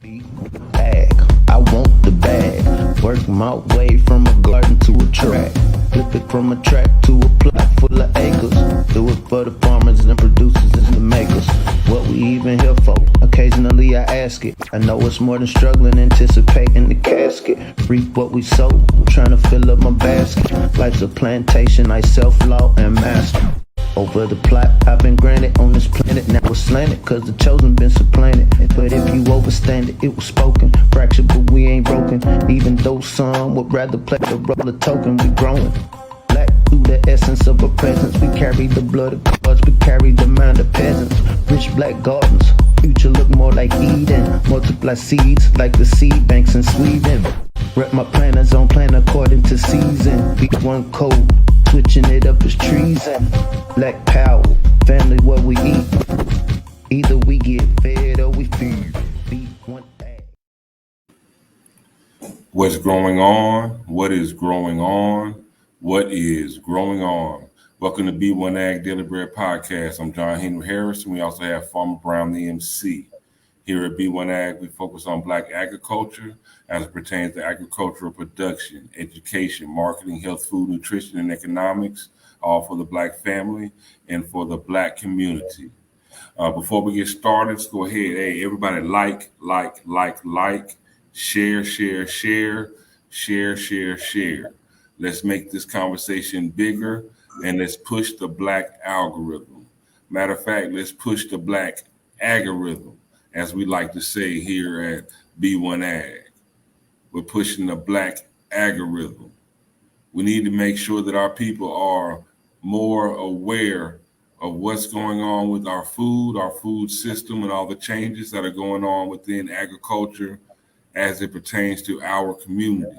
Bag, I want the bag. Work my way from a garden to a track. Flip it from a track to a plot full of acres. Do it for the farmers and producers and the makers. What we even here for? Occasionally I ask it. I know it's more than struggling, anticipating the casket. Reap what we sow, I'm trying to fill up my basket. Life's a plantation, I self-law and master. Over the plot I've been granted on this planet. Now it's slanted, cause the chosen been supplanted. But if you overstand it, it was spoken. Fractured, but we ain't broken. Even though some would rather play the role of token, we growing. Black through the essence of a presence. We carry the blood of gods, we carry the mind of peasants. Rich black gardens, future look more like Eden. Multiply seeds like the seed banks in Sweden. Rep my planners on plan according to season. B1 code, switching it up is treason. Black power, family what we eat. Either we get fed or we feed. B1AG. What's growing on? What is growing on? What is growing on? Welcome to B1AG Daily Bread Podcast. I'm John Henry Harris, and we also have Farmer Brown, the MC. Here at B1AG, we focus on Black agriculture as it pertains to agricultural production, education, marketing, health, food, nutrition, and economics, all for the Black family and for the Black community. Before we get started, let's go ahead. Hey, everybody like, share. Let's make this conversation bigger, and let's push the Black algorithm. Matter of fact, let's push the Black algorithm, as we like to say here at B1AG. We're pushing the Black algorithm. We need to make sure that our people are more aware of what's going on with our food system, and all the changes that are going on within agriculture as it pertains to our community.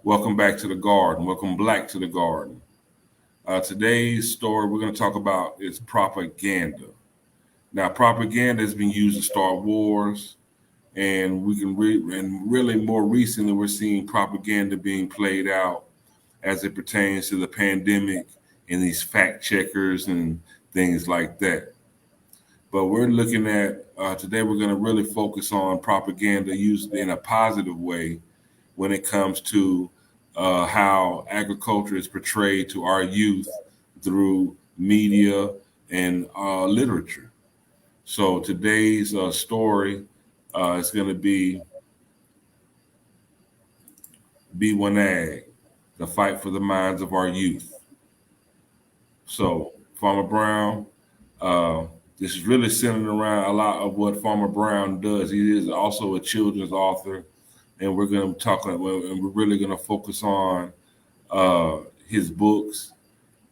Welcome back to the garden. Welcome Black to the garden. Today's story we're going to talk about is propaganda. Now, propaganda has been used to start wars, and we can and really more recently, we're seeing propaganda being played out as it pertains to the pandemic and these fact checkers and things like that. But we're looking at today, we're going to really focus on propaganda used in a positive way when it comes to how agriculture is portrayed to our youth through media and literature. So today's story is going to be B1AG, the fight for the minds of our youth. So Farmer Brown, this is really centered around a lot of what Farmer Brown does. He is also a children's author, and we're going to talk, and we're really going to focus on his books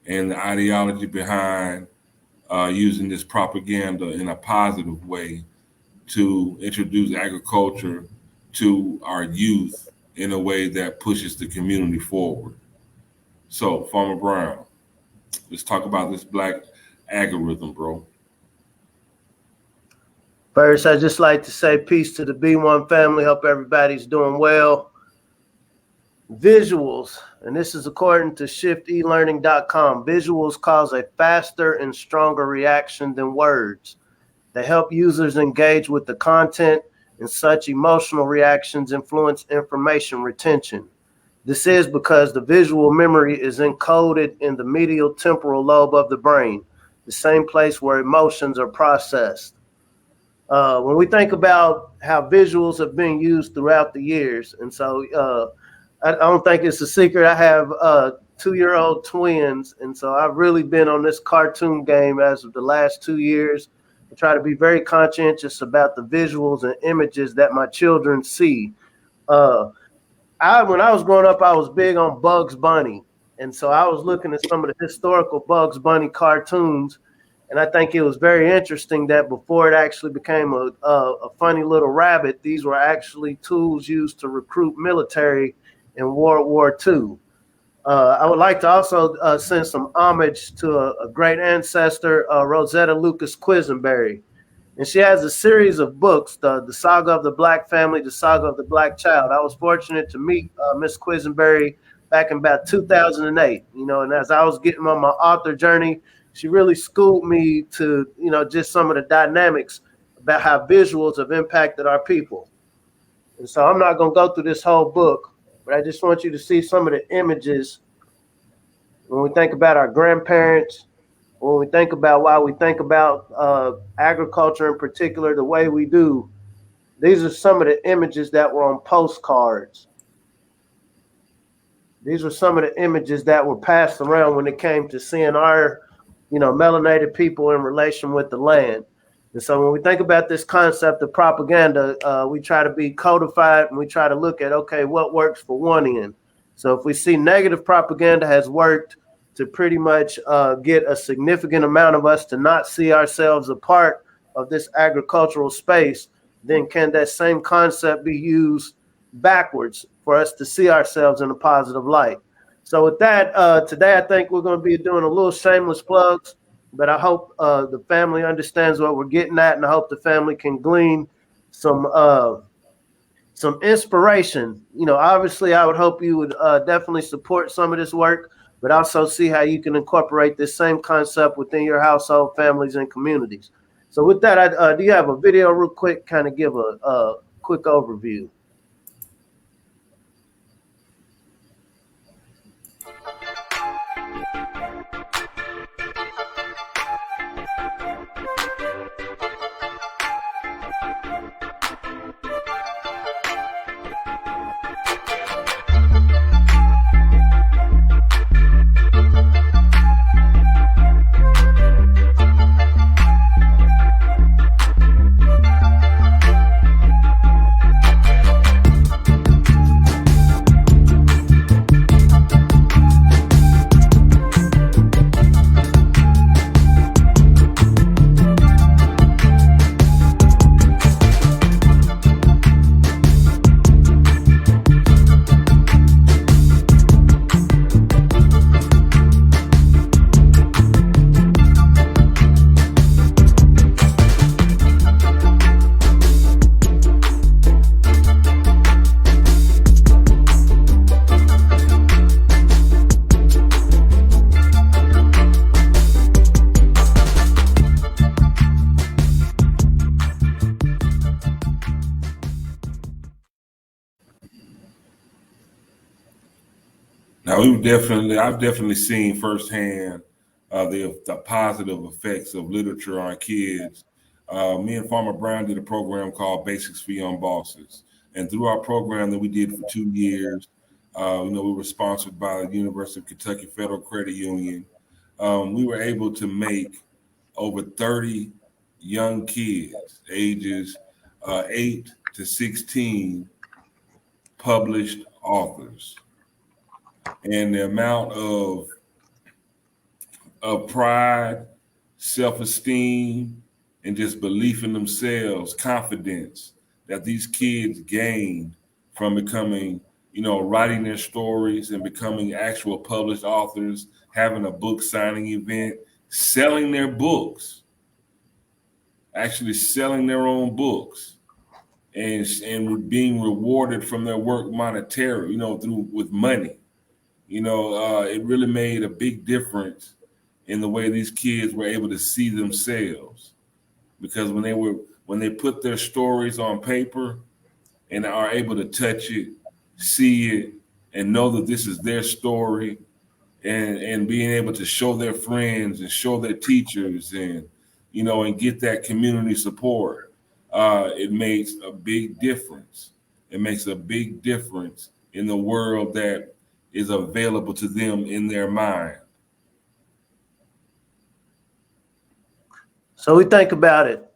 and the ideology behind using this propaganda in a positive way to introduce agriculture to our youth in a way that pushes the community forward. So, Farmer Brown, let's talk about this Black algorithm, bro. First, I'd just like to say peace to the B1 family. Hope everybody's doing well. Visuals, and this is according to shiftelearning.com. Visuals cause a faster and stronger reaction than words. They help users engage with the content, and such emotional reactions influence information retention. This is because the visual memory is encoded in the medial temporal lobe of the brain, the same place where emotions are processed. When we think about how visuals have been used throughout the years, and so I don't think it's a secret. I have 2-year-old twins, and so I've really been on this cartoon game as of the last 2 years. I try to be very conscientious about the visuals and images that my children see. When I was growing up, I was big on Bugs Bunny, and so I was looking at some of the historical Bugs Bunny cartoons, and I think it was very interesting that before it actually became a funny little rabbit, these were actually tools used to recruit military in World War II. I would like to also send some homage to a great ancestor, Rosetta Lucas Quisenberry. And she has a series of books, the Saga of the Black Family, the Saga of the Black Child. I was fortunate to meet Miss Quisenberry back in about 2008, and as I was getting on my author journey, she really schooled me to, just some of the dynamics about how visuals have impacted our people. And so I'm not going to go through this whole book, but I just want you to see some of the images when we think about our grandparents, when we think about why we think about agriculture in particular the way we do. These are some of the images that were on postcards. These were some of the images that were passed around when it came to seeing our, melanated people in relation with the land. And so when we think about this concept of propaganda, we try to be codified and we try to look at, okay, what works for one end. So if we see negative propaganda has worked to pretty much get a significant amount of us to not see ourselves a part of this agricultural space, then can that same concept be used backwards for us to see ourselves in a positive light? So with that, today I think we're going to be doing a little shameless plugs, but I hope the family understands what we're getting at, and I hope the family can glean some inspiration. Obviously I would hope you would definitely support some of this work, but also see how you can incorporate this same concept within your household, families, and communities. So with that, do you have a video real quick, kind of give a quick overview? Now, I've definitely seen firsthand the positive effects of literature on kids. Me and Farmer Brown did a program called Basics for Young Bosses, and through our program that we did for 2 years, we were sponsored by the University of Kentucky Federal Credit Union. We were able to make over 30 young kids, ages 8 to 16, published authors. And the amount of pride, self-esteem, and just belief in themselves, confidence that these kids gained from becoming, writing their stories and becoming actual published authors, having a book signing event, selling their books, actually selling their own books, and being rewarded from their work monetarily, with money. It really made a big difference in the way these kids were able to see themselves, because when they put their stories on paper and are able to touch it, see it, and know that this is their story, and being able to show their friends and show their teachers and get that community support, it makes a big difference. It makes a big difference in the world that is available to them in their mind. So we think about it.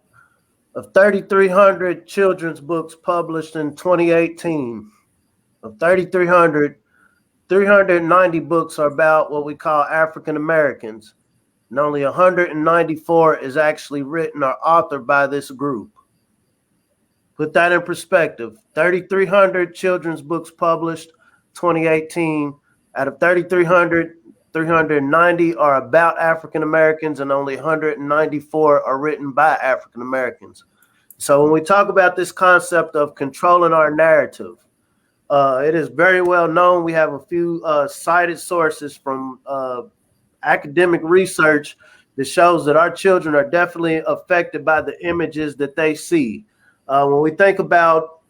Of 3,300 children's books published in 2018, of 3,300, 390 books are about what we call African Americans, and only 194 is actually written or authored by this group. Put that in perspective. 3,300 children's books published 2018. Out of 3,300, 390 are about African Americans, and only 194 are written by African Americans. So when we talk about this concept of controlling our narrative, it is very well known. We have a few cited sources from academic research that shows that our children are definitely affected by the images that they see. When we think about,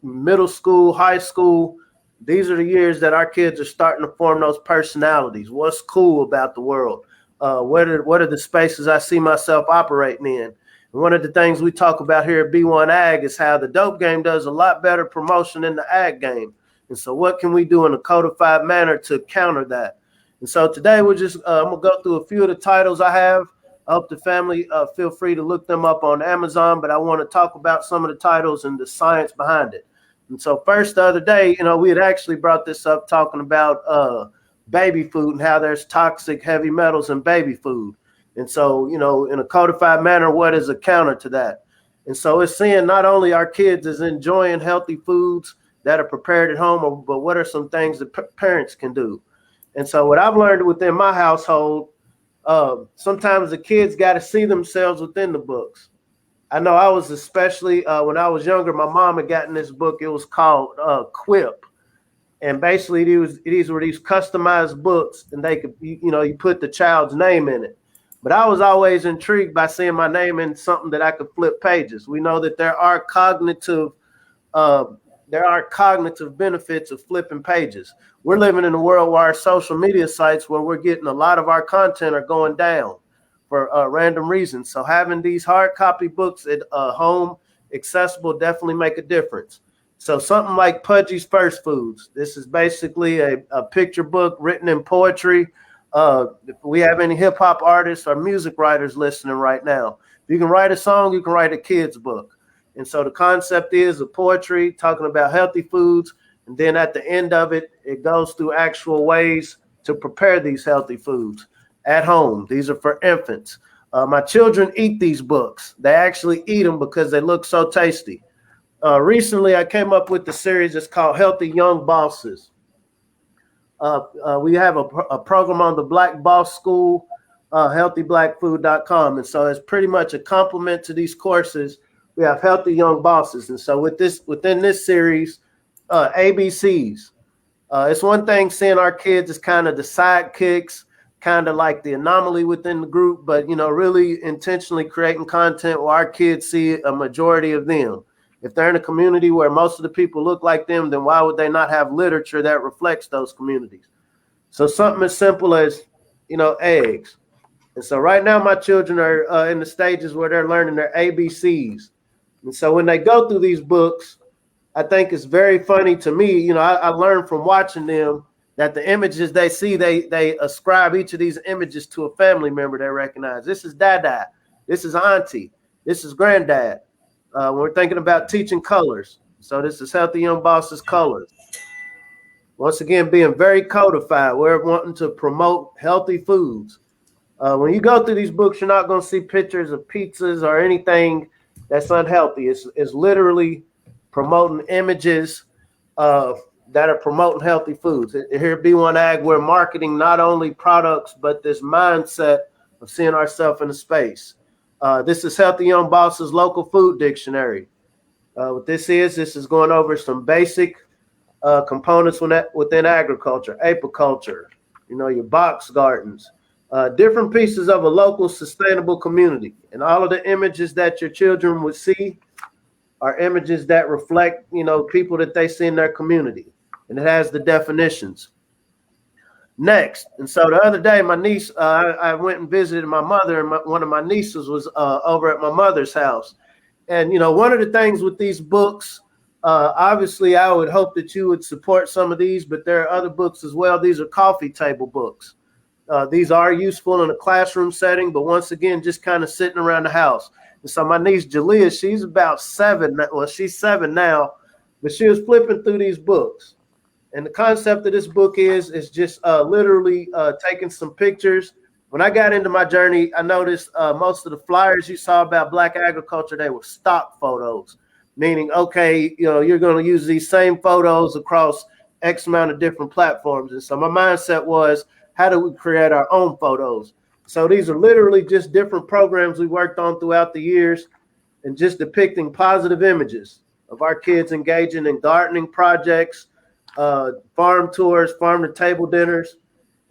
middle school, high school, these are the years that our kids are starting to form those personalities. What's cool about the world? What are the spaces I see myself operating in? And one of the things we talk about here at B1AG is how the dope game does a lot better promotion than the ag game. And so what can we do in a codified manner to counter that? And so today I'm going to go through a few of the titles I have. I hope the family feel free to look them up on Amazon, but I want to talk about some of the titles and the science behind it. And so first, the other day, we had actually brought this up talking about baby food and how there's toxic heavy metals in baby food. And so, in a codified manner, what is a counter to that? And so it's seeing not only our kids is enjoying healthy foods that are prepared at home, but what are some things that parents can do? And so what I've learned within my household, sometimes the kids got to see themselves within the books. I know I was especially when I was younger, my mom had gotten this book. It was called Quip. And basically these were these customized books, and they could, you put the child's name in it. But I was always intrigued by seeing my name in something that I could flip pages. We know that there are cognitive benefits of flipping pages. We're living in a world where our social media sites, where we're getting a lot of our content, are going down for random reasons. So having these hard copy books at home accessible definitely make a difference. So something like Pudgy's First Foods. This is basically a picture book written in poetry. If we have any hip hop artists or music writers listening right now, if you can write a song, you can write a kid's book. And so the concept is of poetry talking about healthy foods. And then at the end of it, it goes through actual ways to prepare these healthy foods at home. These are for infants. My children eat these books. They actually eat them because they look so tasty. Recently, I came up with the series that's called Healthy Young Bosses. We have a program on the Black Boss School, healthyblackfood.com. And so it's pretty much a complement to these courses. We have Healthy Young Bosses. And so within this series, ABCs. It's one thing seeing our kids as kind of the sidekicks, kind of like the anomaly within the group, but, really intentionally creating content where our kids see a majority of them. If they're in a community where most of the people look like them, then why would they not have literature that reflects those communities? So something as simple as, eggs. And so right now my children are in the stages where they're learning their ABCs. And so when they go through these books, I think it's very funny to me. I learned from watching them that the images they see, they ascribe each of these images to a family member they recognize. This is Dada. This is Auntie. This is Granddad. We're thinking about teaching colors. So this is Healthy Young Bosses Colors. Once again, being very codified. We're wanting to promote healthy foods. When you go through these books, you're not going to see pictures of pizzas or anything that's unhealthy. It's literally promoting images that are promoting healthy foods. Here at B1AG, we're marketing not only products, but this mindset of seeing ourselves in a space. This is Healthy Young Bosses Local Food Dictionary. What this is going over some basic components within agriculture, apiculture, your box gardens, different pieces of a local sustainable community. And all of the images that your children would see are images that reflect, people that they see in their community. And it has the definitions. Next. And so the other day, my niece, I went and visited my mother, and one of my nieces was over at my mother's house. And, one of the things with these books, obviously, I would hope that you would support some of these, but there are other books as well. These are coffee table books. These are useful in a classroom setting, but once again, just kind of sitting around the house. And so my niece, Jalea, she's about 7. Well, she's 7 now, but she was flipping through these books. And the concept of this book is just literally taking some pictures. When I got into my journey, I noticed most of the flyers you saw about Black agriculture, they were stock photos, meaning, okay, you're going to use these same photos across X amount of different platforms. And so my mindset was, how do we create our own photos? So these are literally just different programs we worked on throughout the years and just depicting positive images of our kids engaging in gardening projects, farm tours, farm to table dinners.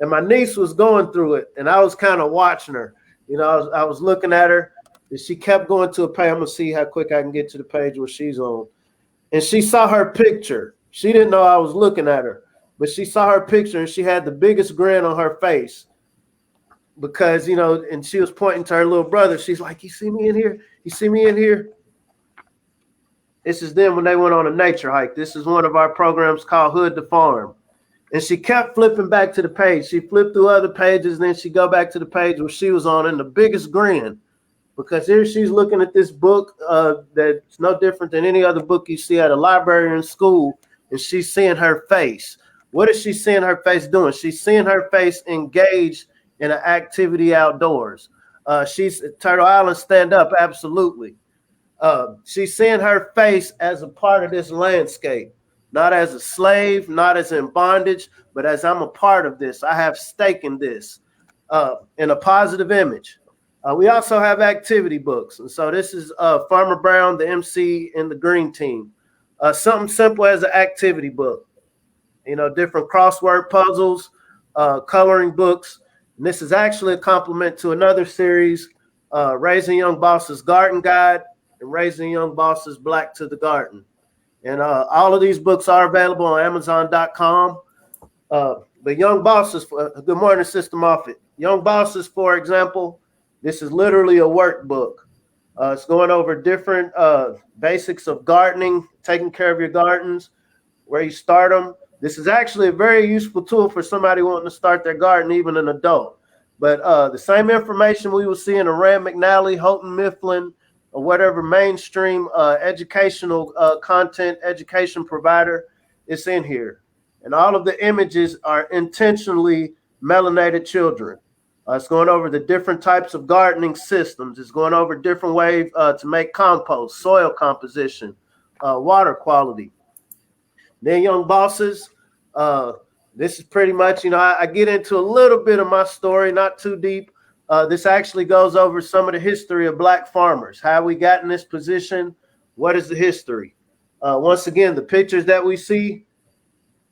and my niece was going through it, and I was kind of watching her. You know, I was looking at her, and she kept going to a page. I'm gonna see how quick I can get to the page where she's on. And she saw her picture. She didn't know I was looking at her, but she saw her picture, and she had the biggest grin on her face because, you know, and she was pointing to her little brother. She's like, "You see me in here? You see me in here?" This is them when they went on a nature hike. This is one of our programs called Hood to Farm. And she kept flipping back to the page. She flipped through other pages, and then she go back to the page where she was on, and the biggest grin, because here she's looking at this book that's no different than any other book you see at a library or in school, and she's seeing her face. What is she seeing her face doing? She's seeing her face engaged in an activity outdoors. She's Turtle Island stand up, absolutely. She's seeing her face as a part of this landscape, not as a slave, not as in bondage, but as I'm a part of this. I have stake in this, in a positive image. We also have activity books. And so this is Farmer Brown, the MC, and the Green Team. Something simple as an activity book. You know, different crossword puzzles, coloring books. And this is actually a complement to another series, Raising Young Bosses Garden Guide and Raising Young Bosses Black to the Garden. And all of these books are available on Amazon.com. But Young Bosses, good morning, Sister Moffitt. Young Bosses, for example, this is literally a workbook. It's going over different basics of gardening, taking care of your gardens, where you start them. This is actually a very useful tool for somebody wanting to start their garden, even an adult. But the same information we will see in a Rand McNally, Houghton Mifflin, or whatever mainstream educational content education provider is in here. And all of the images are intentionally melanated children. It's going over the different types of gardening systems. It's going over different ways to make compost, soil composition, water quality. Then Young Bosses, this is pretty much, you know, I get into a little bit of my story, not too deep. This actually goes over some of the history of Black farmers, how we got in this position, what is the history. Once again, the pictures that we see,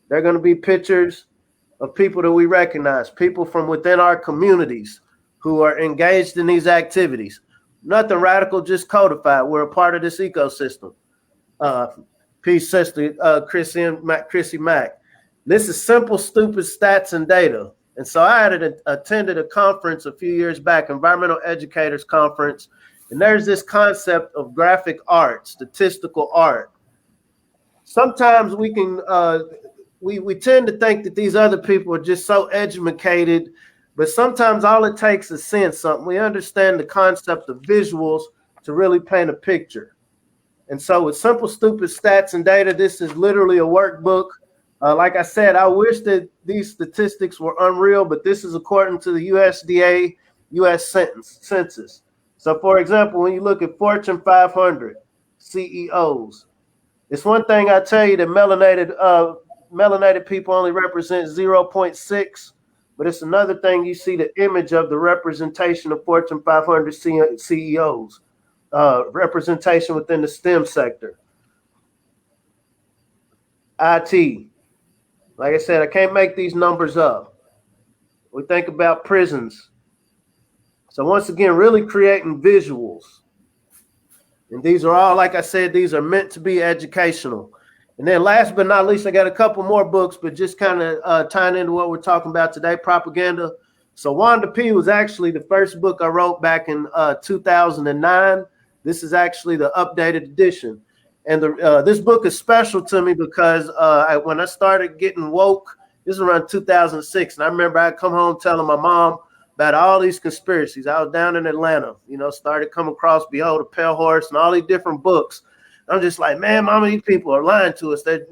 they're going to be pictures of people that we recognize, people from within our communities who are engaged in these activities. Nothing radical, just codified. We're a part of this ecosystem. Peace, sister, Chrissy Mack. This is simple, stupid stats and data. And so I had attended a conference a few years back, Environmental Educators Conference, and there's this concept of graphic art, statistical art. Sometimes we can, we tend to think that these other people are just so educated, but sometimes all it takes is seeing something. We understand the concept of visuals to really paint a picture. And so with simple, stupid stats and data, this is literally a workbook. Like I said, I wish that these statistics were unreal, but this is according to the USDA U.S. Census. So, for example, when you look at Fortune 500 CEOs, it's one thing I tell you that melanated people only represent 0.6, but it's another thing you see the image of the representation of Fortune 500 CEOs, representation within the STEM sector. IT. Like I said, I can't make these numbers up. We think about prisons. So once again, really creating visuals. And these are all, like I said, these are meant to be educational. And then last but not least, I got a couple more books, but just kind of tying into what we're talking about today, propaganda. So Wanda P was actually the first book I wrote back in 2009. This is actually the updated edition. And this book is special to me because when I started getting woke, this was around 2006. And I remember I'd come home telling my mom about all these conspiracies. I was down in Atlanta, you know, started coming across Behold a Pale Horse and all these different books. I'm just like, man, mama, these people are lying to us. They're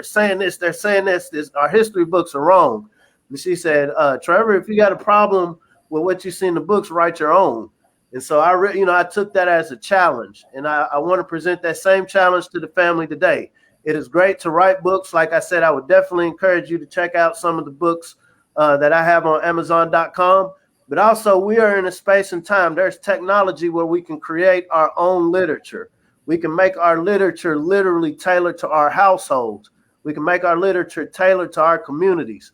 saying this, they're saying this. Our history books are wrong. And she said, Trevor, if you got a problem with what you see in the books, write your own. And so I took that as a challenge, and I want to present that same challenge to the family today. It is great to write books. Like I said, I would definitely encourage you to check out some of the books that I have on Amazon.com. But also, we are in a space and time. There's technology where we can create our own literature. We can make our literature literally tailored to our households. We can make our literature tailored to our communities.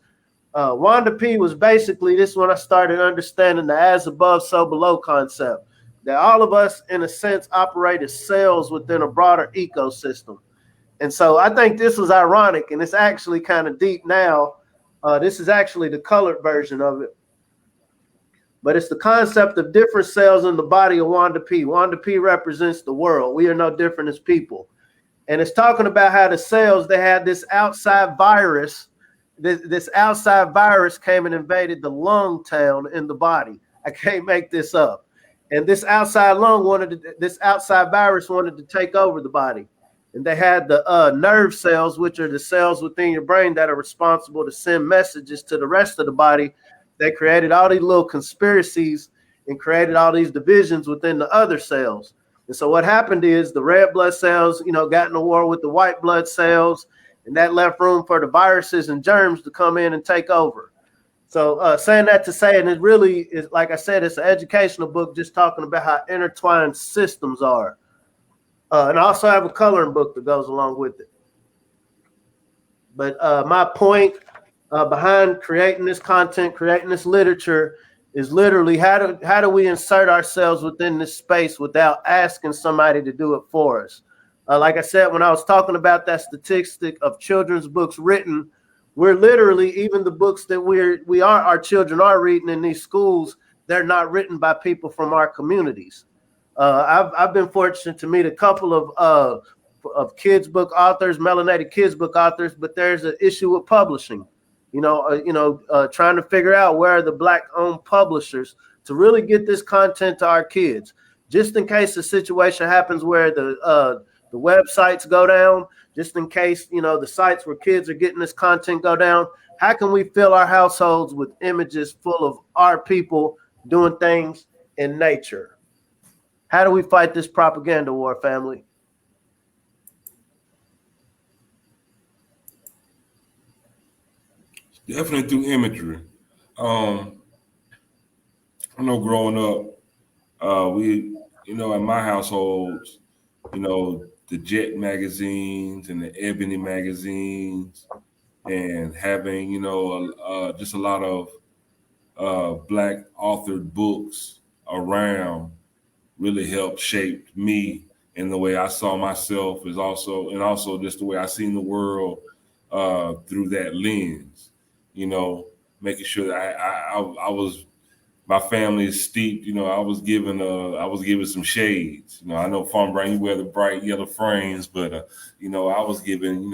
Wanda P was basically this when I started understanding the as above, so below concept. That all of us, in a sense, operate as cells within a broader ecosystem. And so I think this was ironic, and it's actually kind of deep now. This is actually the colored version of it. But it's the concept of different cells in the body of Wanda P. Wanda P represents the world. We are no different as people. And it's talking about how the cells, they had this outside virus. This outside virus came and invaded the lung town in the body. I can't make this up. And this outside this outside virus wanted to take over the body. And they had the nerve cells, which are the cells within your brain that are responsible to send messages to the rest of the body. They created all these little conspiracies and created all these divisions within the other cells. And so what happened is the red blood cells, got in a war with the white blood cells, and that left room for the viruses and germs to come in and take over. So saying that to say, and it really is, like I said, it's an educational book just talking about how intertwined systems are. And I also have a coloring book that goes along with it. But my point behind creating this content, creating this literature, is literally how do we insert ourselves within this space without asking somebody to do it for us? Like I said, when I was talking about that statistic of children's books written, we're literally, even the books that our children are reading in these schools, they're not written by people from our communities. I've been fortunate to meet a couple of kids book authors, melanated kids book authors, but there's an issue with publishing. Trying to figure out where are the Black-owned publishers to really get this content to our kids, just in case the situation happens where the websites go down, just in case the sites where kids are getting this content go down. How can we fill our households with images full of our people doing things in nature? How do we fight this propaganda war, family? Definitely through imagery. I know growing up, we, in my households, the Jet magazines and the Ebony magazines, and having, just a lot of Black authored books around really helped shape me in the way I saw myself, and also just the way I seen the world through that lens. Making sure that I was, my family is steeped. I was given some shades. I know Farm Brian, you wear the bright yellow frames, but I was given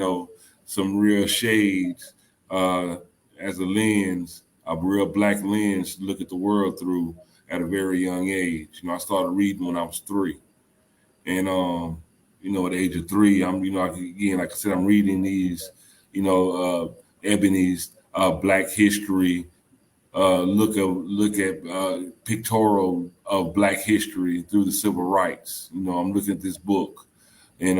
some real shades as a lens, a real Black lens to look at the world through at a very young age. I started reading when I was 3, and at the age of 3, again, like I said, I'm reading these, Ebony's Black history. Look at pictorial of Black history through the civil rights. I'm looking at this book, and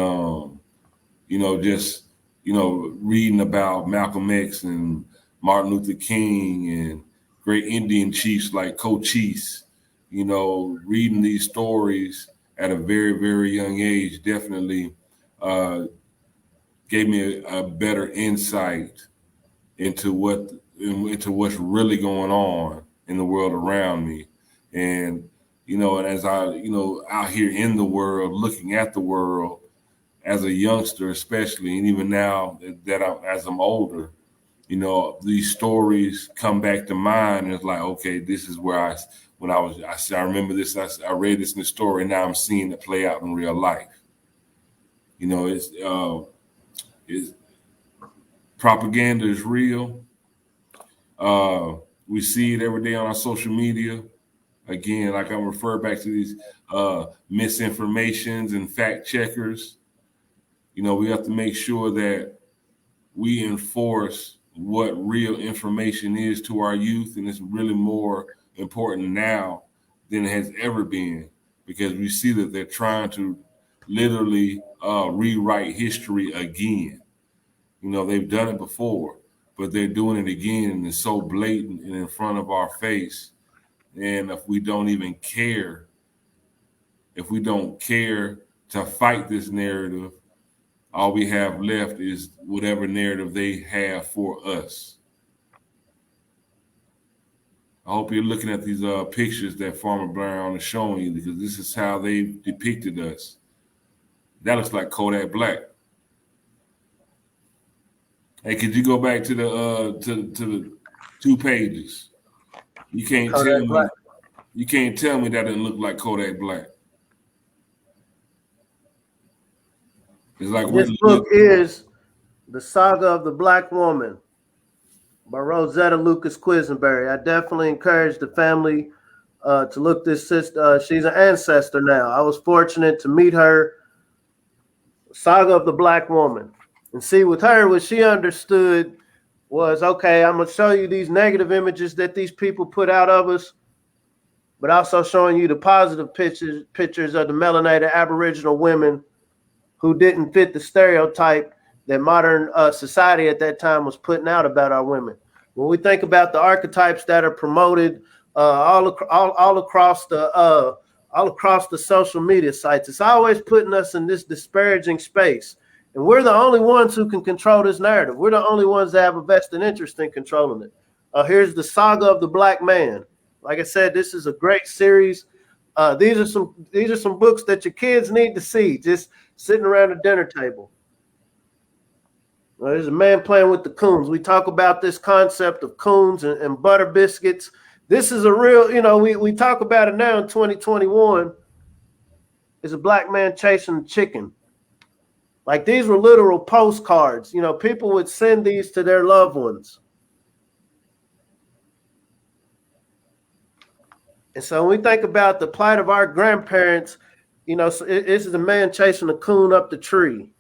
just reading about Malcolm X and Martin Luther King and great Indian chiefs like Cochise. Reading these stories at a very, very young age definitely gave me a better insight into what's really going on in the world around me. And and as I out here in the world, looking at the world as a youngster especially, and even now as I'm older, these stories come back to mind, and it's like, okay, this is where I remember this, I read this in the story, and now I'm seeing it play out in real life. It's propaganda is real. We see it every day on our social media. Again, like I refer back to these misinformations and fact checkers. We have to make sure that we enforce what real information is to our youth, and it's really more important now than it has ever been, because we see that they're trying to literally rewrite history again. They've done it before, but they're doing it again, and it's so blatant and in front of our face. And if we don't care to fight this narrative, all we have left is whatever narrative they have for us. I hope you're looking at these pictures that Farmer Brown is showing you, because this is how they depicted us. That looks like Kodak Black. Hey, could you go back to the 2 pages? You can't Kodak tell Black. me. You can't tell me that didn't look like Kodak Black. It's like This book is The Saga of the Black Woman by Rosetta Lucas Quisenberry. I definitely encourage the family to look this sister. She's an ancestor now. I was fortunate to meet her. Saga of the Black Woman. And see, with her, what she understood was, okay, I'm going to show you these negative images that these people put out of us, but also showing you the positive pictures of the melanated Aboriginal women who didn't fit the stereotype that modern society at that time was putting out about our women. When we think about the archetypes that are promoted all across the social media sites, it's always putting us in this disparaging space. And we're the only ones who can control this narrative. We're the only ones that have a vested interest in controlling it. Here's the Saga of the Black Man. Like I said, this is a great series. These are some books that your kids need to see, just sitting around a dinner table. There's a man playing with the coons. We talk about this concept of coons and butter biscuits. This is a real, we talk about it now in 2021. It's a black man chasing a chicken. Like, these were literal postcards. People would send these to their loved ones. And so when we think about the plight of our grandparents, this is a man chasing a coon up the tree.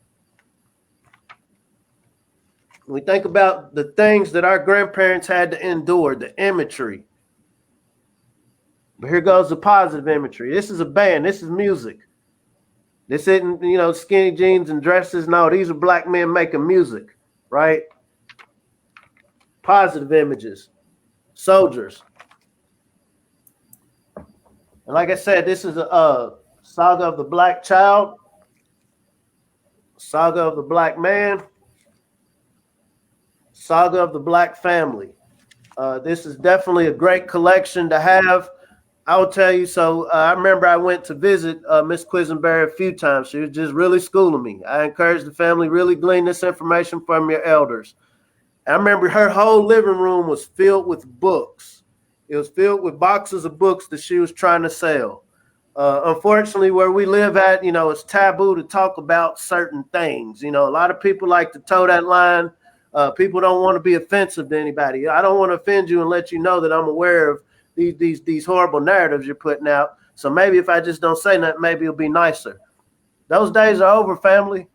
When we think about the things that our grandparents had to endure, the imagery. But here goes the positive imagery. This is a band. This is music. This isn't, skinny jeans and dresses. No, these are black men making music, right? Positive images. Soldiers. And like I said, this is a saga of the black child, saga of the black man, saga of the black family. This is definitely a great collection to have. I will tell you, so I remember I went to visit Miss Quisenberry a few times. She was just really schooling me. I encourage the family, really glean this information from your elders. I remember her whole living room was filled with books. It was filled with boxes of books that she was trying to sell. Unfortunately, where we live at, it's taboo to talk about certain things. A lot of people like to toe that line. People don't want to be offensive to anybody. I don't want to offend you and let you know that I'm aware of these horrible narratives you're putting out. So maybe if I just don't say nothing, maybe it'll be nicer. Those days are over, family.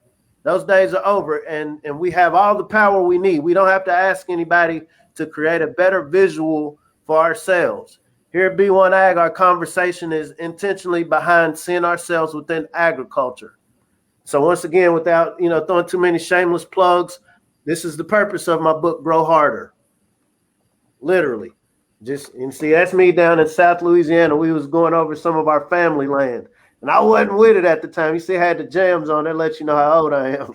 Those days are over, and we have all the power we need. We don't have to ask anybody to create a better visual for ourselves. Here at B1AG, our conversation is intentionally behind seeing ourselves within agriculture. So once again, without throwing too many shameless plugs, this is the purpose of my book, Grow Harder. Literally. See, that's me down in South Louisiana. We was going over some of our family land, and I wasn't with it at the time. You see, I had the jams on. That lets you know how old I am.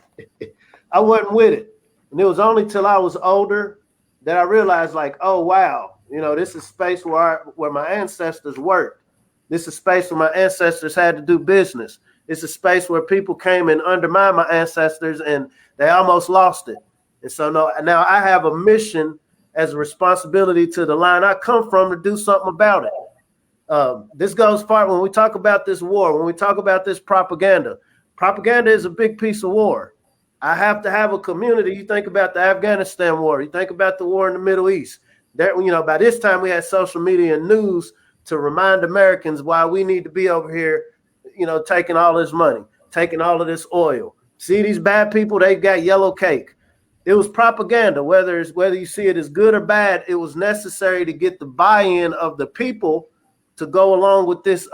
I wasn't with it, and it was only till I was older that I realized, like, oh wow, this is space where my ancestors worked. This is space where my ancestors had to do business. It's a space where people came and undermined my ancestors, and they almost lost it. And so now I have a mission as a responsibility to the line I come from to do something about it. This goes far when we talk about this war, when we talk about this propaganda. Propaganda is a big piece of war. I have to have a community. You think about the Afghanistan war. You think about the war in the Middle East. By this time we had social media and news to remind Americans why we need to be over here, taking all this money, taking all of this oil. See these bad people, they got yellow cake. It was propaganda, whether you see it as good or bad. It was necessary to get the buy-in of the people to go along with this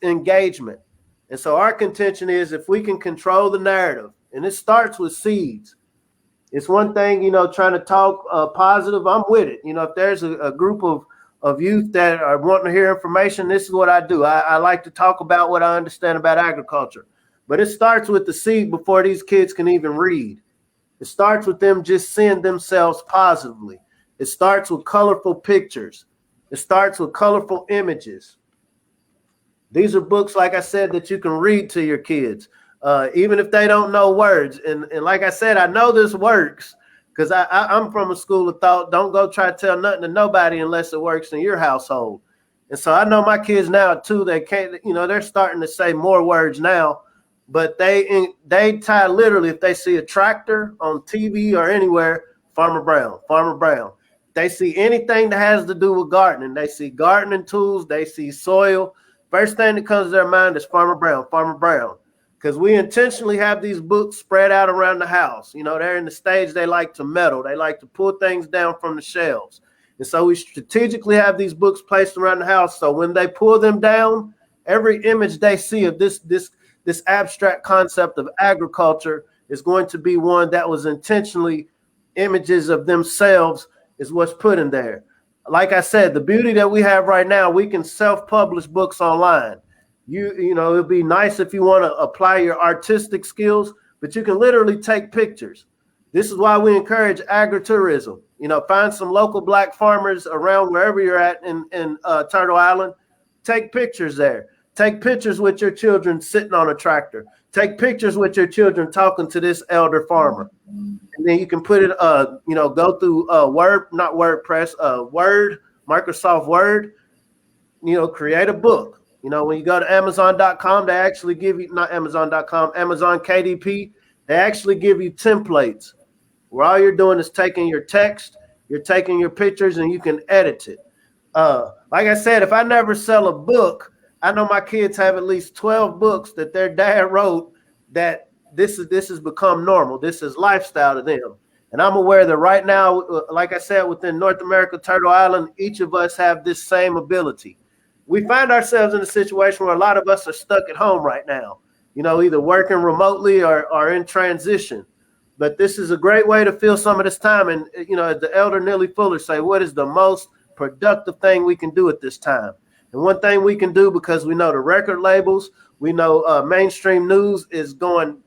engagement. And so our contention is, if we can control the narrative, and it starts with seeds. It's one thing, trying to talk positive. I'm with it. If there's a group of youth that are wanting to hear information, this is what I do. I like to talk about what I understand about agriculture. But it starts with the seed before these kids can even read. It starts with them just seeing themselves positively. It starts with colorful pictures. It starts with colorful images. These are books, like I said, that you can read to your kids, even if they don't know words. And like I said, I know this works because I'm from a school of thought, don't go try to tell nothing to nobody unless it works in your household. And so I know my kids now too, they can't, they're starting to say more words now, but they tie literally, if they see a tractor on TV or anywhere, Farmer Brown, Farmer Brown. They see anything that has to do with gardening. They see gardening tools, they see soil. First thing that comes to their mind is Farmer Brown, Farmer Brown. Because we intentionally have these books spread out around the house. They're in the stage they like to meddle. They like to pull things down from the shelves. And so we strategically have these books placed around the house. So when they pull them down, every image they see of this abstract concept of agriculture is going to be one that was intentionally images of themselves is what's put in there. Like I said, the beauty that we have right now, we can self-publish books online. It'd be nice if you want to apply your artistic skills, but you can literally take pictures. This is why we encourage agritourism. Find some local Black farmers around wherever you're at in Turtle Island. Take pictures there. Take pictures with your children sitting on a tractor. Take pictures with your children talking to this elder farmer. And then you can put it, go through Word, not WordPress, Word, Microsoft Word, create a book. When you go to Amazon.com, they actually give you, not Amazon.com, Amazon KDP, they actually give you templates where all you're doing is taking your text, you're taking your pictures, and you can edit it. Like I said, if I never sell a book, I know my kids have at least 12 books that their dad wrote that this has become normal. This is lifestyle to them. And I'm aware that right now, like I said, within North America, Turtle Island, each of us have this same ability. We find ourselves in a situation where a lot of us are stuck at home right now, either working remotely or in transition. But this is a great way to fill some of this time. And, as the elder Nellie Fuller say, what is the most productive thing we can do at this time? And one thing we can do, because we know the record labels, we know mainstream news is going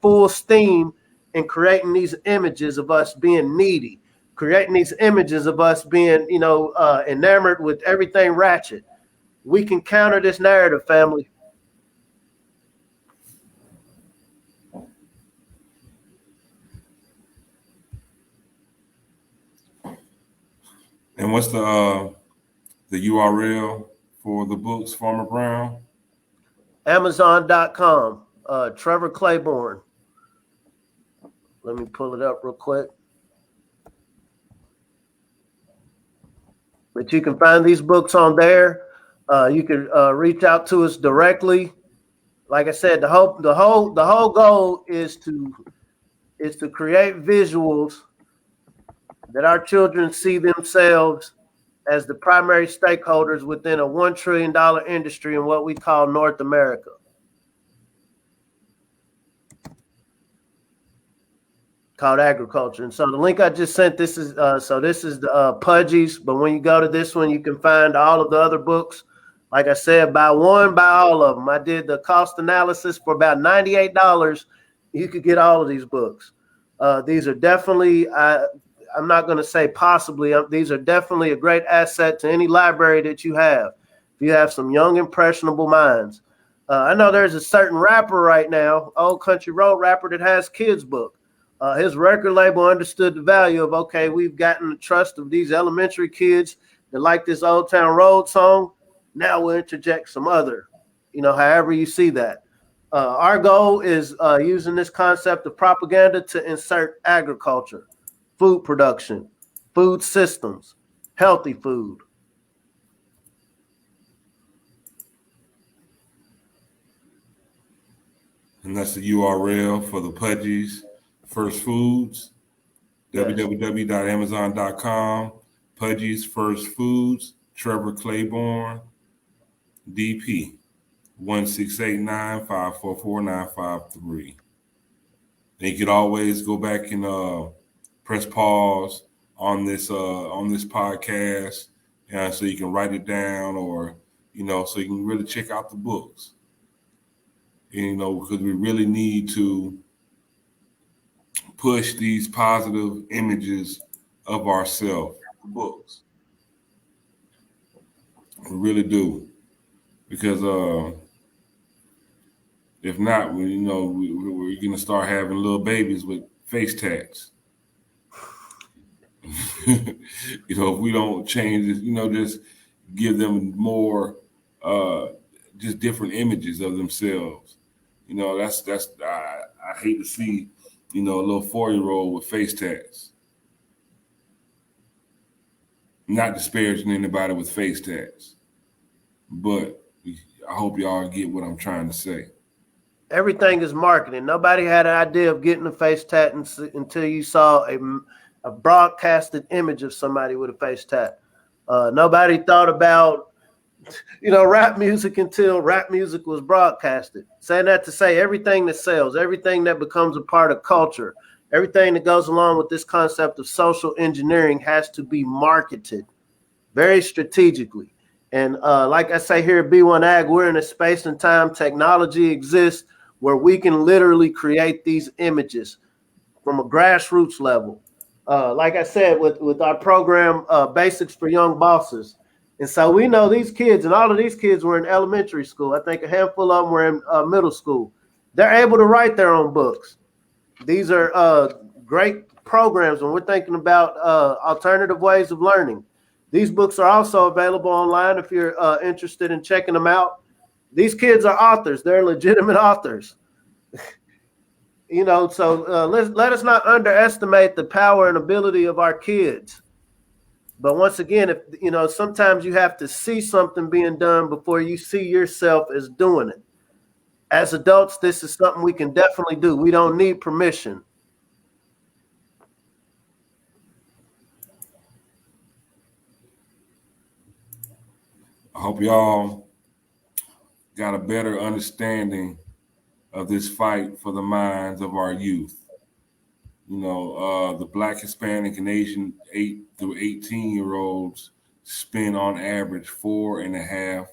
full steam in creating these images of us being needy, creating these images of us being, enamored with everything ratchet. We can counter this narrative, family. And what's the URL for the books, Farmer Brown? Amazon.com, Trevor Claiborne. Let me pull it up real quick. But you can find these books on there. You can reach out to us directly. Like I said, the whole goal is to create visuals that our children see themselves as the primary stakeholders within a $1 trillion industry in what we call North America. Called agriculture. And so the link I just sent, this is the Pudgies, but when you go to this one, you can find all of the other books. Like I said, buy one, buy all of them. I did the cost analysis for about $98. You could get all of these books. These are definitely, I'm not going to say possibly, these are definitely a great asset to any library that you have. If you have some young, impressionable minds. I know there's a certain rapper right now, Old Country Road rapper, that has kids' book. His record label understood the value of, okay, we've gotten the trust of these elementary kids that like this Old Town Road song. Now we'll interject some other, however you see that. Our goal is using this concept of propaganda to insert agriculture, food production, food systems, healthy food. And that's the URL for the Pudgies First Foods, yes. www.amazon.com, Pudgies First Foods, Trevor Claiborne, DP, 16895449953. And you could always go back and press pause on this podcast, so you can write it down, or so you can really check out the books. Because we really need to push these positive images of ourselves. Books. We really do, because if not, we're gonna start having little babies with face tats. If we don't change this, just give them more, just different images of themselves. That's I hate to see, a little 4-year-old with face tats. Not disparaging anybody with face tats, but I hope y'all get what I'm trying to say. Everything is marketing. Nobody had an idea of getting a face tat until you saw a broadcasted image of somebody with a face tat. Nobody thought about, rap music until rap music was broadcasted. Saying that to say everything that sells, everything that becomes a part of culture, everything that goes along with this concept of social engineering has to be marketed very strategically. And like I say here at B1AG, we're in a space and time technology exists where we can literally create these images from a grassroots level. Like I said, with our program, Basics for Young Bosses. And so we know these kids, and all of these kids were in elementary school. I think a handful of them were in middle school. They're able to write their own books. These are great programs when we're thinking about alternative ways of learning. These books are also available online if you're interested in checking them out. These kids are authors. They're legitimate authors. So let us not underestimate the power and ability of our kids. But once again, if sometimes you have to see something being done before you see yourself as doing it. As adults, this is something we can definitely do. We don't need permission. I hope y'all got a better understanding of this fight for the minds of our youth. The Black, Hispanic, and Asian 8 through 18-year-olds spend on average 4.5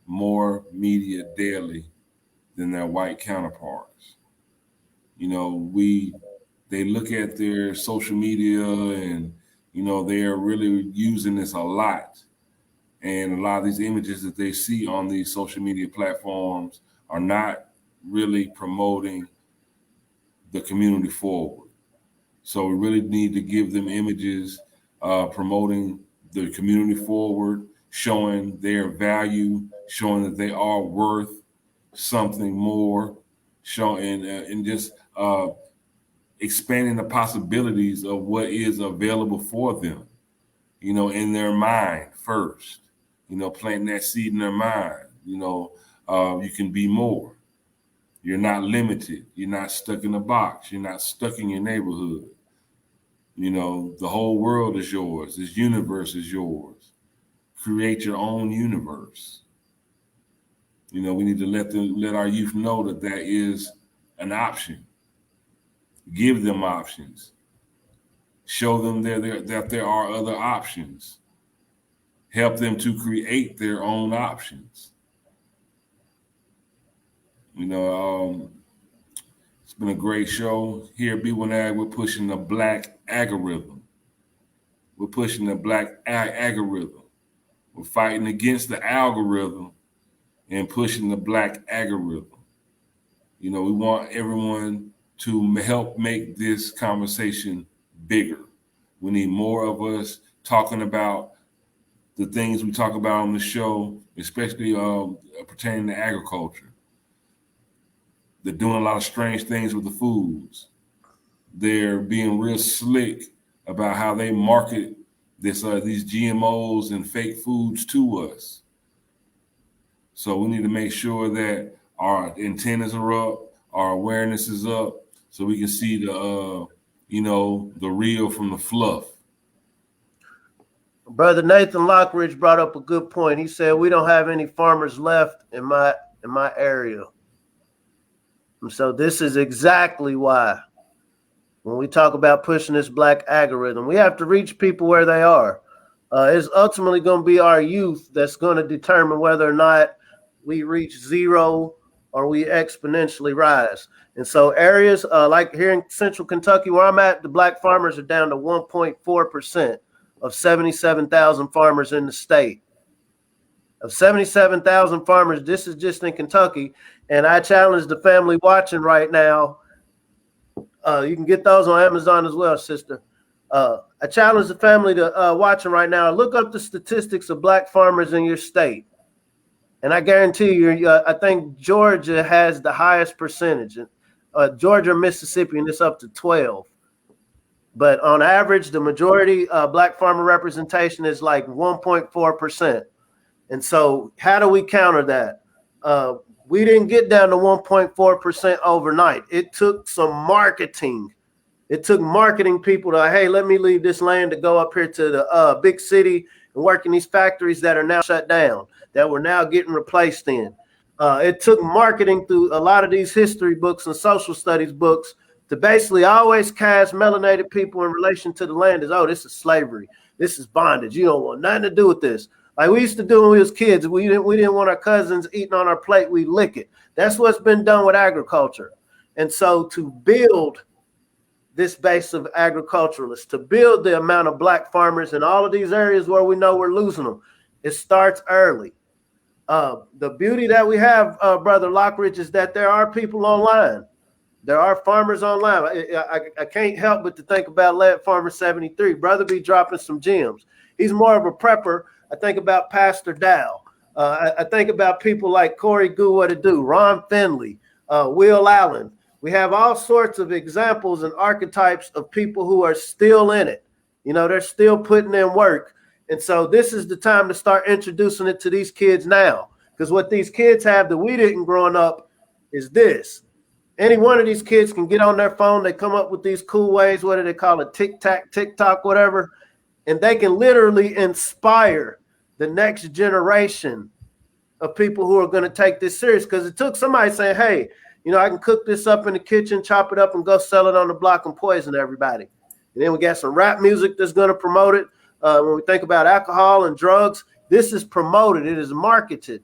more media daily than their white counterparts. They look at their social media and, they're really using this a lot. And a lot of these images that they see on these social media platforms are not really promoting the community forward. So we really need to give them images promoting the community forward, showing their value, showing that they are worth something more, showing and just expanding the possibilities of what is available for them, in their mind first, planting that seed in their mind. You can be more. You're not limited. You're not stuck in a box. You're not stuck in your neighborhood. The whole world is yours. This universe is yours. Create your own universe. We need to let our youth know that is an option. Give them options. Show them that there are other options. Help them to create their own options. It's been a great show. Here at B1AG, we're pushing the Black algorithm. We're pushing the Black algorithm. We're fighting against the algorithm and pushing the Black algorithm. We want everyone to help make this conversation bigger. We need more of us talking about the things we talk about on the show, especially pertaining to agriculture. They're doing a lot of strange things with the foods. They're being real slick about how they market these GMOs and fake foods to us. So we need to make sure that our antennas are up, our awareness is up, so we can see the real from the fluff. Brother Nathan Lockridge brought up a good point. He said we don't have any farmers left in my area. And so this is exactly why when we talk about pushing this Black algorithm, we have to reach people where they are. It's ultimately going to be our youth that's going to determine whether or not we reach zero or we exponentially rise. And so areas like here in Central Kentucky, where I'm at, the Black farmers are down to 1.4% of 77,000 farmers in the state. of 77,000 farmers. This is just in Kentucky. And I challenge the family watching right now. You can get those on Amazon as well, sister. I challenge the family to watching right now. Look up the statistics of black farmers in your state. And I guarantee you, I think Georgia has the highest percentage. Georgia, Mississippi, and it's up to 12. But on average, the majority black farmer representation is like 1.4%. And so how do we counter that? We didn't get down to 1.4% overnight. It took some marketing. It took marketing people to, hey, let me leave this land to go up here to the big city and work in these factories that are now shut down, that we're now getting replaced in. It took marketing through a lot of these history books and social studies books to basically always cast melanated people in relation to the land as, oh, this is slavery. This is bondage. You don't want nothing to do with this. Like we used to do when we was kids. We didn't want our cousins eating on our plate. We lick it. That's what's been done with agriculture. And so to build this base of agriculturalists, to build the amount of black farmers in all of these areas where we know we're losing them, it starts early. The beauty that we have, Brother Lockridge, is that there are people online. There are farmers online. I can't help but to think about Lead Farmer 73. Brother be dropping some gems. He's more of a prepper. I think about Pastor Dow. I think about people like Corey Goo-What-To-Do, Ron Finley, Will Allen. We have all sorts of examples and archetypes of people who are still in it. You know, they're still putting in work. And so this is the time to start introducing it to these kids now. Because what these kids have that we didn't growing up is this. Any one of these kids can get on their phone. They come up with these cool ways. What do they call it? TikTok, whatever. And they can literally inspire the next generation of people who are going to take this serious. Because it took somebody saying, hey, you know, I can cook this up in the kitchen, chop it up, and go sell it on the block and poison everybody. And then we got some rap music that's going to promote it. When we think about alcohol and drugs, this is promoted. It is marketed.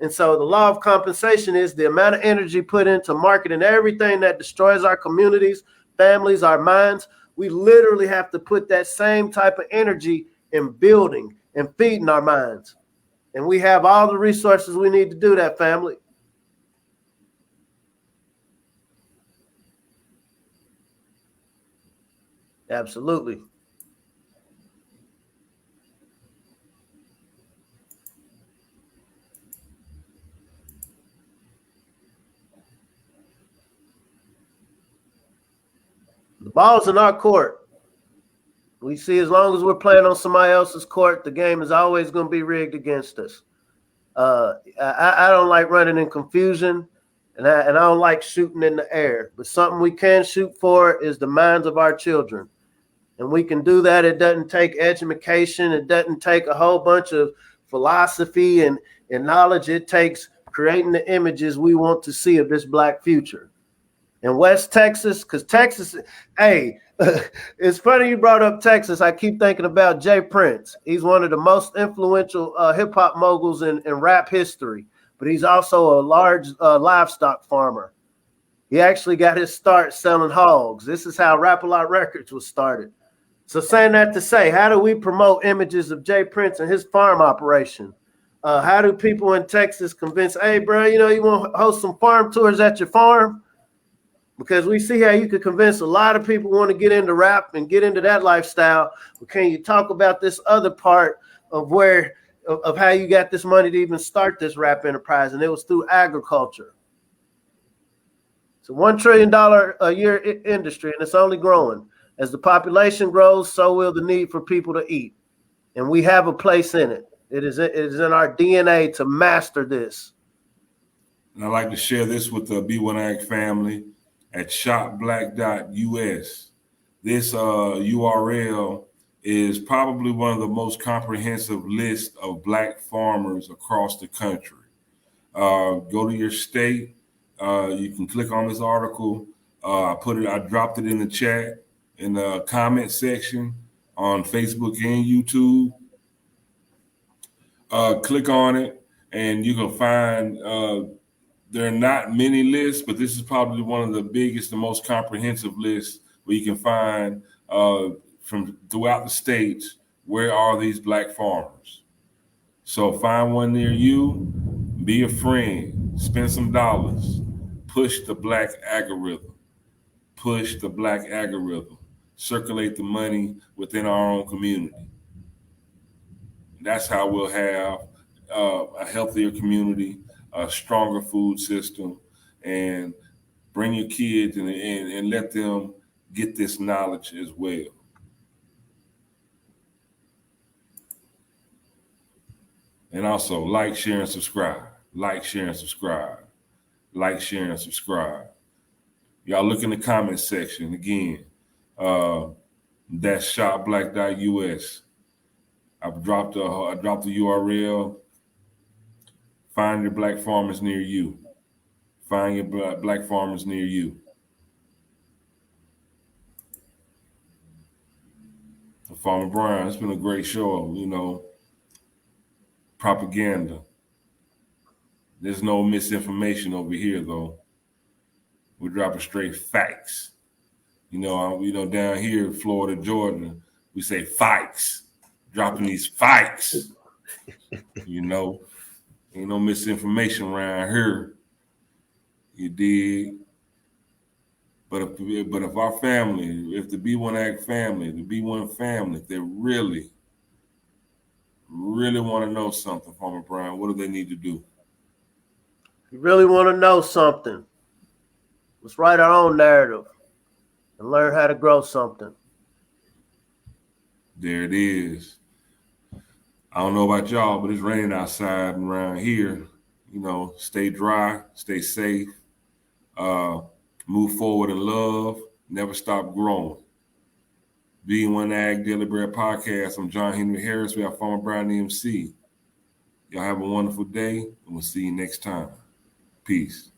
And so the law of compensation is the amount of energy put into marketing everything that destroys our communities, families, our minds. We literally have to put that same type of energy in building and feeding our minds. And we have all the resources we need to do that, family. Absolutely. The ball's in our court. We see as long as we're playing on somebody else's court, the game is always going to be rigged against us. I don't like running in confusion, and I don't like shooting in the air. But something we can shoot for is the minds of our children. And we can do that. It doesn't take education. It doesn't take a whole bunch of philosophy and knowledge. It takes creating the images we want to see of this black future. In West Texas, because Texas, hey, it's funny you brought up Texas. I keep thinking about Jay Prince. He's one of the most influential hip-hop moguls in rap history, but he's also a large livestock farmer. He actually got his start selling hogs. This is how Rap-A-Lot Records was started. So saying that to say, how do we promote images of Jay Prince and his farm operation? How do people in Texas convince, hey, bro, you know, you want to host some farm tours at your farm? Because we see how you could convince a lot of people want to get into rap and get into that lifestyle. But can you talk about this other part of of how you got this money to even start this rap enterprise? And it was through agriculture. It's a $1 trillion a year industry, and it's only growing. As the population grows, so will the need for people to eat. And we have a place in it. It is in our DNA to master this. And I'd like to share this with the B1AG family at shopblack.us. This URL is probably one of the most comprehensive lists of black farmers across the country. Go to your state. You can click on this article. I dropped it in the chat in the comment section on Facebook and YouTube. Click on it and you can find there are not many lists, but this is probably one of the biggest and most comprehensive lists where you can find from throughout the states, where are these black farmers? So find one near you, be a friend, spend some dollars, push the black algorithm, push the black algorithm, circulate the money within our own community. That's how we'll have a healthier community, a stronger food system, and bring your kids and let them get this knowledge as well. And also like, share, and subscribe. Like, share, and subscribe. Like, share, and subscribe. Y'all look in the comment section again. That's shopblack.us. I dropped the URL. Find your black farmers near you. Find your black farmers near you. Farmer Brian, it's been a great show. Propaganda. There's no misinformation over here, though. We're dropping straight facts. Down here in Florida, Georgia, we say fikes. Dropping these fikes. Ain't no misinformation around here. You dig? But if our family, if the B1AG family, the B1 family, if they really want to know something, Farmer Brian, what do they need to do? If you really want to know something, let's write our own narrative and learn how to grow something. There it is. I don't know about y'all, but it's raining outside and around here. Stay dry, stay safe, move forward in love, never stop growing. B1AG Daily Bread Podcast. I'm John Henry Harris. We have Farmer Brian EMC. Y'all have a wonderful day, and we'll see you next time. Peace.